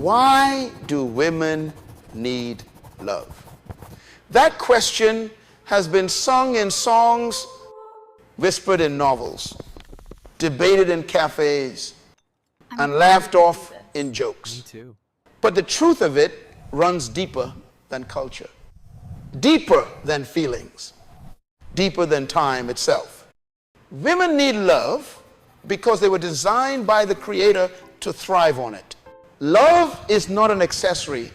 Why do women need love? That question has been sung in songs, whispered in novels, debated in cafes, and laughed off in jokes. Me too. But the truth of it runs deeper than culture, deeper than feelings, deeper than time itself. Women need love because they were designed by the Creator to thrive on it. Love is not an accessory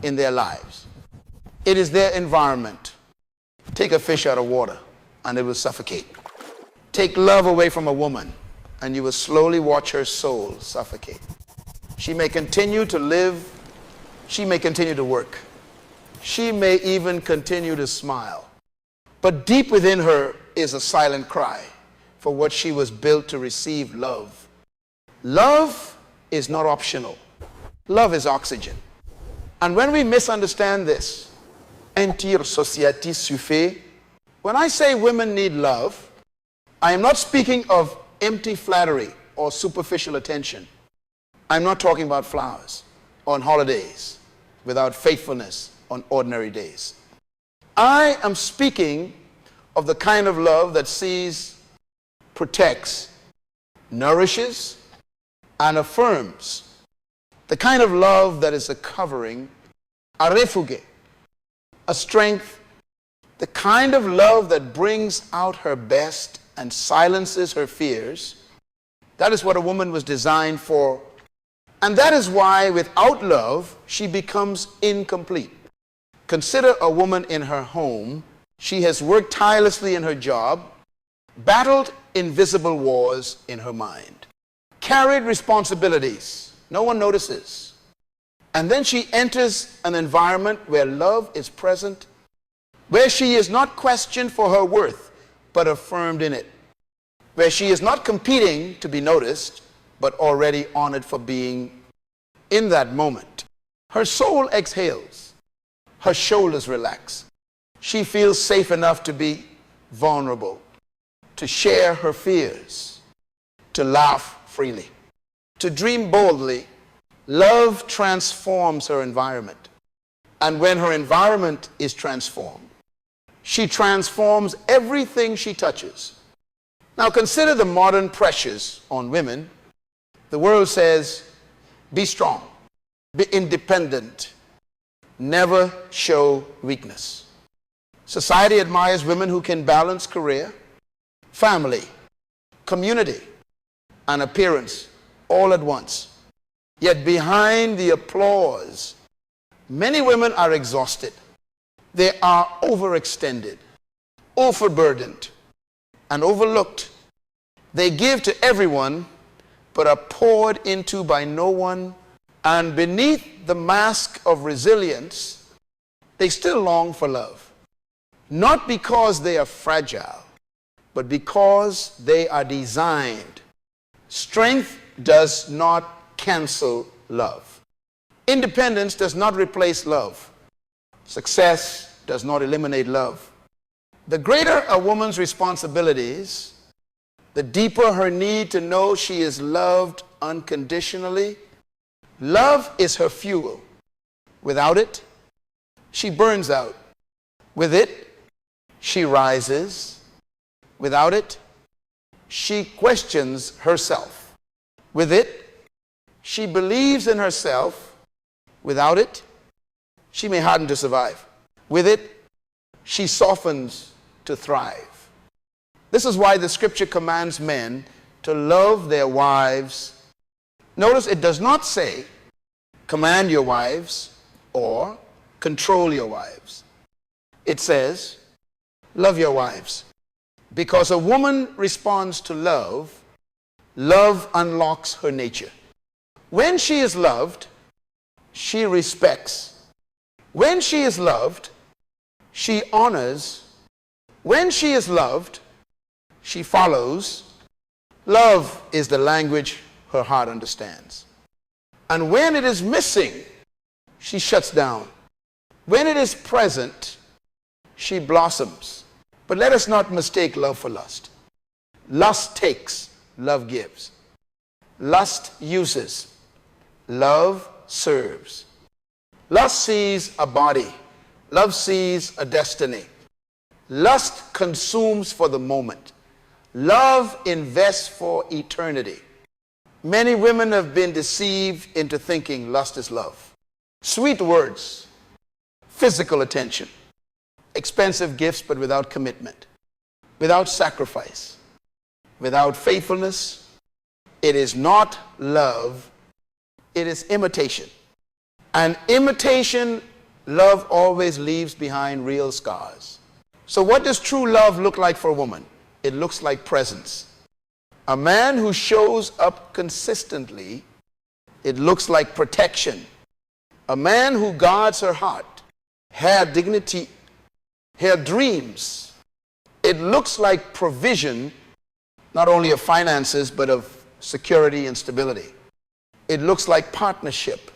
in their lives. It is their environment. Take a fish out of water and it will suffocate. Take love away from a woman and you will slowly watch her soul suffocate. She may continue to live, she may continue to work, she may even continue to smile. But deep within her is a silent cry for what she was built to receive: love. Love is not optional. Love is oxygen. And when we misunderstand this, entire société suffit. When I say women need love, I am not speaking of empty flattery or superficial attention. I'm not talking about flowers on holidays without faithfulness on ordinary days. I am speaking of the kind of love that sees, protects, nourishes, and affirms. The kind of love that is a covering, a refuge, a strength, the kind of love that brings out her best and silences her fears. That is what a woman was designed for. And that is why without love, she becomes incomplete. Consider a woman in her home. She has worked tirelessly in her job, battled invisible wars in her mind, carried responsibilities no one notices. And then she enters an environment where love is present, where she is not questioned for her worth, but affirmed in it, where she is not competing to be noticed, but already honored for being in that moment. Her soul exhales, her shoulders relax. She feels safe enough to be vulnerable, to share her fears, to laugh freely, to dream boldly. Love transforms her environment. And when her environment is transformed, she transforms everything she touches. Now consider the modern pressures on women. The world says, be strong, be independent, never show weakness. Society admires women who can balance career, family, community, and appearance all at once. Yet behind the applause, many women are exhausted. They are overextended, overburdened, and overlooked. They give to everyone, but are poured into by no one. And beneath the mask of resilience, they still long for love. Not because they are fragile, but because they are designed. Strength does not cancel love. Independence does not replace love. Success does not eliminate love. The greater a woman's responsibilities, the deeper her need to know she is loved unconditionally. Love is her fuel. Without it, she burns out. With it, she rises. Without it, she questions herself. With it, she believes in herself. Without it, she may harden to survive. With it, she softens to thrive. This is why the scripture commands men to love their wives. Notice it does not say, command your wives or control your wives. It says, love your wives. Because a woman responds to love, love unlocks her nature. When she is loved, she respects. When she is loved, she honors. When she is loved, she follows. Love is the language her heart understands. And when it is missing, she shuts down. When it is present, she blossoms. But let us not mistake love for lust. Lust takes, love gives. Lust uses. Love serves. Lust sees a body. Love sees a destiny. Lust consumes for the moment. Love invests for eternity. Many women have been deceived into thinking lust is love. Sweet words, physical attention, expensive gifts but without commitment, without sacrifice, without faithfulness. It is not love, it is imitation. And imitation, love always leaves behind real scars. So what does true love look like for a woman? It looks like presence. A man who shows up consistently, it looks like protection. A man who guards her heart, her dignity, her dreams, it looks like provision, not only of finances, but of security and stability. It looks like partnership,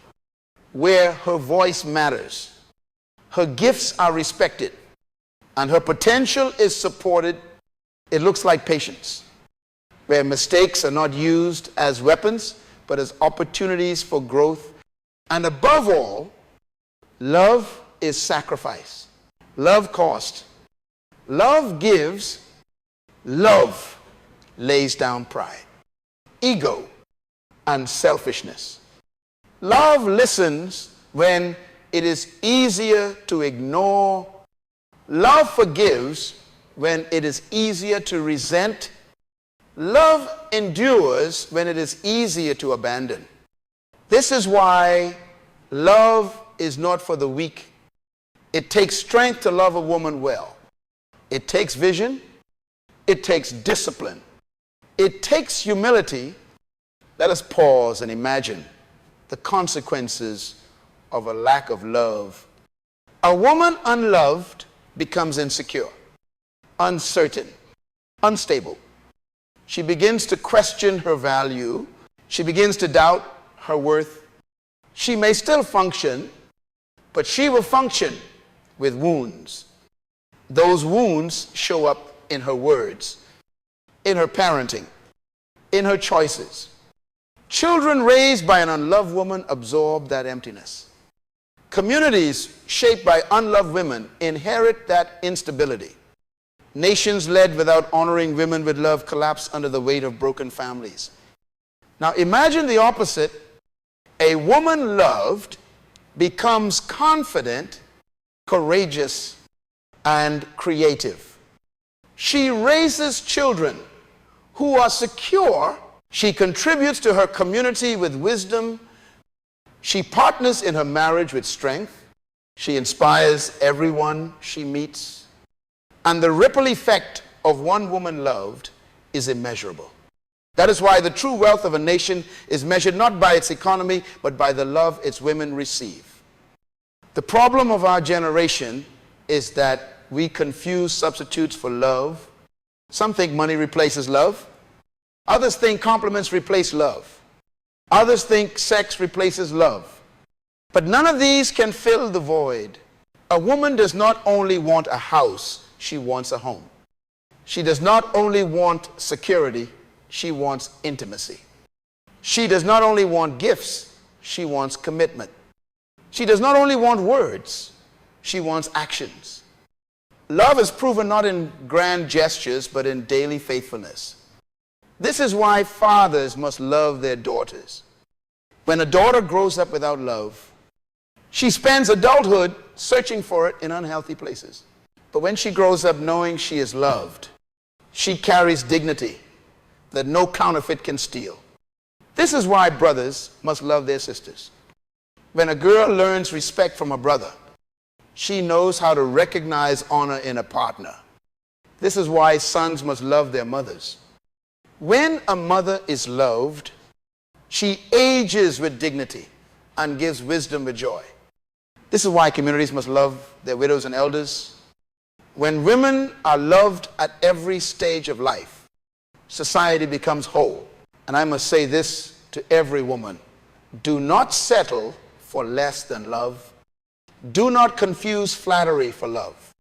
where her voice matters, her gifts are respected, and her potential is supported. It looks like patience, where mistakes are not used as weapons, but as opportunities for growth. And above all, love is sacrifice. Love costs. Love gives. Love lays down pride, ego, and selfishness. Love listens when it is easier to ignore. Love forgives when it is easier to resent. Love endures when it is easier to abandon. This is why love is not for the weak. It takes strength to love a woman well. It takes vision. It takes discipline. It takes humility. Let us pause and imagine the consequences of a lack of love. A woman unloved becomes insecure, uncertain, unstable. She begins to question her value. She begins to doubt her worth. She may still function, but she will function with wounds. Those wounds show up in her words, in her parenting, in her choices. Children raised by an unloved woman absorb that emptiness. Communities shaped by unloved women inherit that instability. Nations led without honoring women with love collapse under the weight of broken families. Now imagine the opposite. A woman loved becomes confident, courageous, and creative. She raises children who are secure. She contributes to her community with wisdom. She partners in her marriage with strength. She inspires everyone she meets. And the ripple effect of one woman loved is immeasurable. That is why the true wealth of a nation is measured not by its economy, but by the love its women receive. The problem of our generation is that we confuse substitutes for love. Some think money replaces love. Others think compliments replace love. Others think sex replaces love. But none of these can fill the void. A woman does not only want a house, she wants a home. She does not only want security, she wants intimacy. She does not only want gifts, she wants commitment. She does not only want words, she wants actions. Love is proven not in grand gestures, but in daily faithfulness. This is why fathers must love their daughters. When a daughter grows up without love, she spends adulthood searching for it in unhealthy places. But when she grows up knowing she is loved, she carries dignity that no counterfeit can steal. This is why brothers must love their sisters. When a girl learns respect from a brother, she knows how to recognize honor in a partner. This is why sons must love their mothers. When a mother is loved, she ages with dignity and gives wisdom with joy. This is why communities must love their widows and elders. When women are loved at every stage of life, society becomes whole. And I must say this to every woman: do not settle for less than love. Do not confuse flattery for love.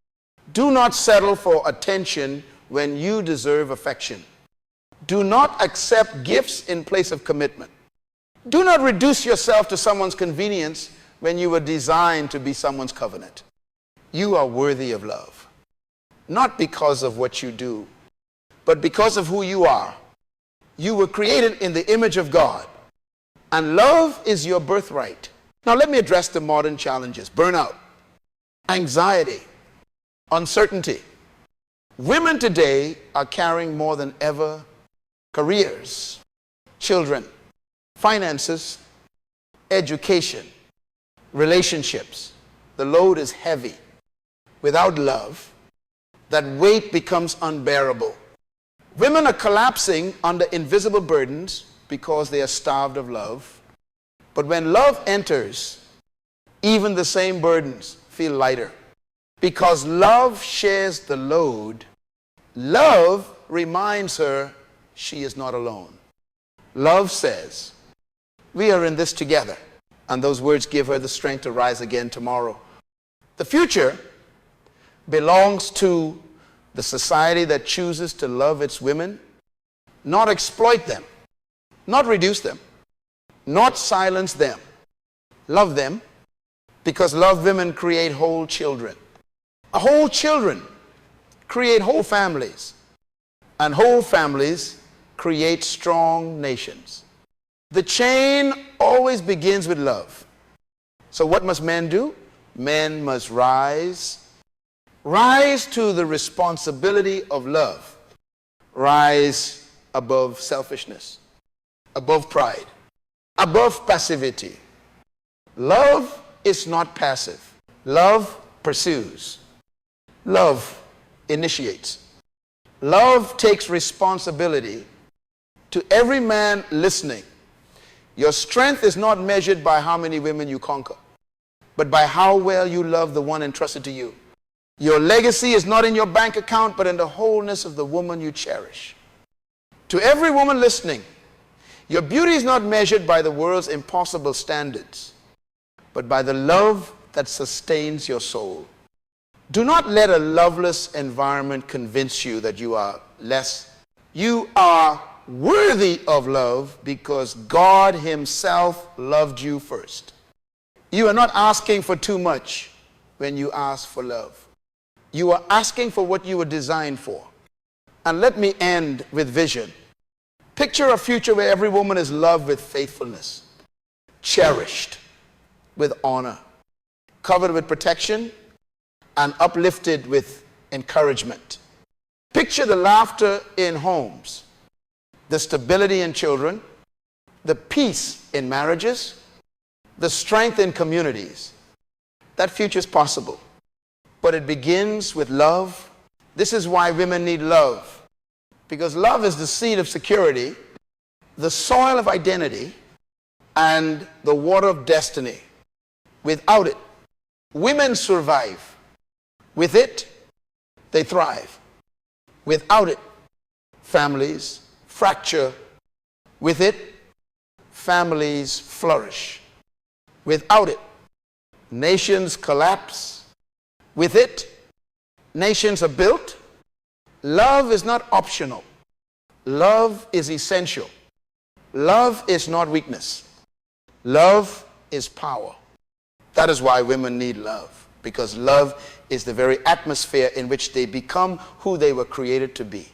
Do not settle for attention when you deserve affection. Do not accept gifts in place of commitment. Do not reduce yourself to someone's convenience when you were designed to be someone's covenant. You are worthy of love, not because of what you do, but because of who you are. You were created in the image of God, and love is your birthright. Now let me address the modern challenges: burnout, anxiety, uncertainty. Women today are carrying more than ever careers, children, finances, education, relationships. The load is heavy. Without love, that weight becomes unbearable. Women are collapsing under invisible burdens because they are starved of love. But when love enters, even the same burdens feel lighter. Because love shares the load, love reminds her she is not alone. Love says, we are in this together. And those words give her the strength to rise again tomorrow. The future belongs to the society that chooses to love its women, not exploit them, not reduce them, not silence them. Love them, because loved women create whole children. Whole children create whole families, and whole families create strong nations. The chain always begins with love. So what must men do? Men must rise to the responsibility of love. Rise above selfishness, above pride, above passivity. Love is not passive. Love pursues. Love initiates. Love takes responsibility. To every man listening, your strength is not measured by how many women you conquer, but by how well you love the one entrusted to you. Your legacy is not in your bank account, but in the wholeness of the woman you cherish. To every woman listening, your beauty is not measured by the world's impossible standards, but by the love that sustains your soul. Do not let a loveless environment convince you that you are less. You are worthy of love because God Himself loved you first. You are not asking for too much when you ask for love. You are asking for what you were designed for. And let me end with vision. Picture a future where every woman is loved with faithfulness, cherished with honor, covered with protection, and uplifted with encouragement. Picture the laughter in homes, the stability in children, the peace in marriages, the strength in communities. That future is possible, but it begins with love. This is why women need love, because love is the seed of security, the soil of identity, and the water of destiny. Without it, women survive. With it, they thrive. Without it, families fracture. With it, families flourish. Without it, nations collapse. With it, nations are built. Love is not optional. Love is essential. Love is not weakness. Love is power. That is why women need love, because love is the very atmosphere in which they become who they were created to be.